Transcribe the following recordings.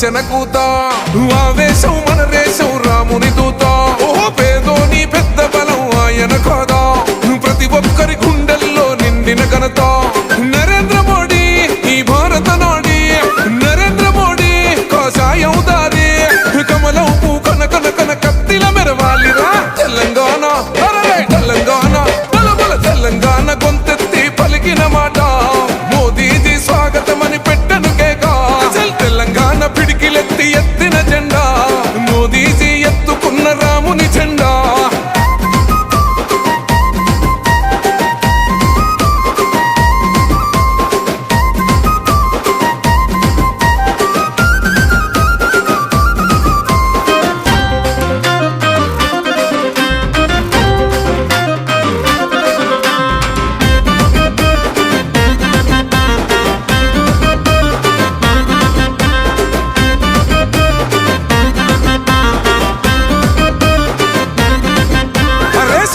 ఘర్షణ కూత ఆవేశం మన రేషం రాముని దూత ఓహో పేదోని పెద్ద బలం ఆయన కాదా ప్రతి ఒక్కరి గుండెల్లో నిండిన ఘనత నరేంద్ర మోడీ ఈ భారత నాడి నరేంద్ర మోడీ కాషాయం దారి కమలం పూ కన కన కన కత్తిల మెరవాలిరా తెలంగాణ తెలంగాణ బలబల తెలంగాణ గొంతెత్తి పలికిన మాట మోదీజీ స్వాగతమని పెట్టను కేక తెలంగాణ పిడికిలెత్తి ఎత్తిన జెండా మోదీజీ ఎత్తుకున్న రాముని జెండా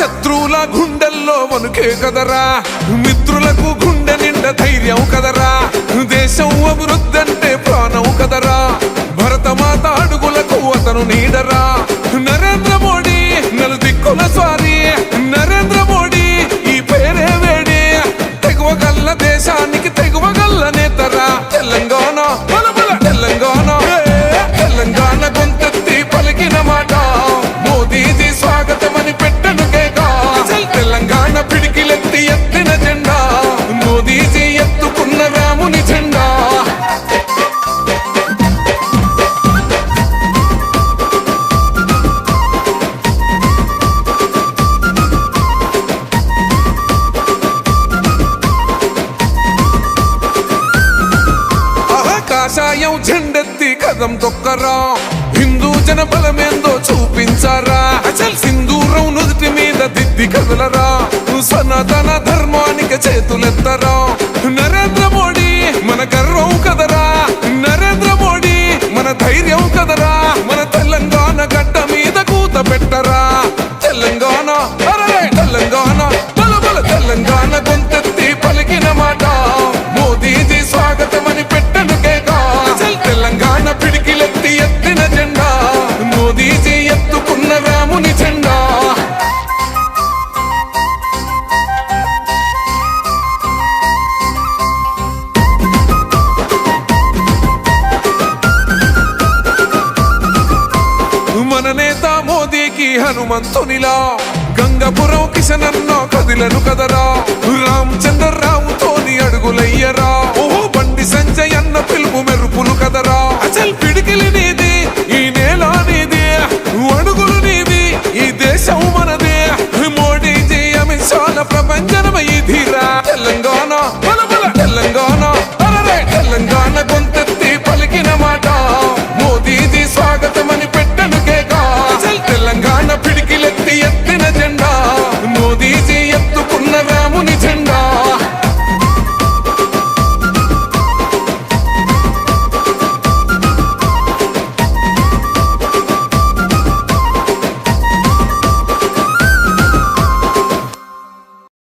శత్రువుల గుండెల్లో వణుకే కదరా మిత్రులకు గుండె నిండా ధైర్యం కదరా దేశం అభివృద్ధి అంటే ప్రాణం కదరా భరతమాత అడుగులకు అతను నీడరా నరేంద్ర మోడీ నలుదిక్కుల స్వారీ నరేంద్ర మోడీ ఈ పేరే వేడి తెగువగల్ల దేశానికి తెగువగల్ల నేతరా తెలంగాణ బలబల తెలంగాణ తెలంగాణ గొంతెత్తి పలికిన మాట మోదీజీ స్వాగతమని పెట్టను తెలంగాణ పిడికిలెత్తి ఎత్తిన జెండా మోదీజీ ఎత్తుకున్న రాముని జెండా కాషాయం జెండెత్తి కదం తొక్కరా హిందూ జన బలమేందో చూపించారా అసలు సింధూరం నుదుటి మీద దిద్ది కదలరా సనాతన ధర్మానికి చేతులెత్తరా నరేంద్ర మోడీ మన గర్వం కదరా నరేంద్ర మోడీ మన ధైర్యం కదరా మన తెలంగాణ గడ్డ మీద కూత పెట్టరా తెలంగాణ తెలంగాణ బలబల తెలంగాణ గొంతెత్తి పలికిన మాట మోదీజీ స్వాగతమని పెట్టను కేక తెలంగాణ పిడికిలెత్తి ఎత్తిన జెండా మోదీజీ ఎత్తుకున్న రాముని జెండా మన నేత మోదీకి హనుమంతునిలా గంగపురం కిషనన్నో కదిలను కదరా రామచంద్రరావుతోని అడుగులయ్యరా ఓహో బండి సంజయ్ అన్న పిలుపు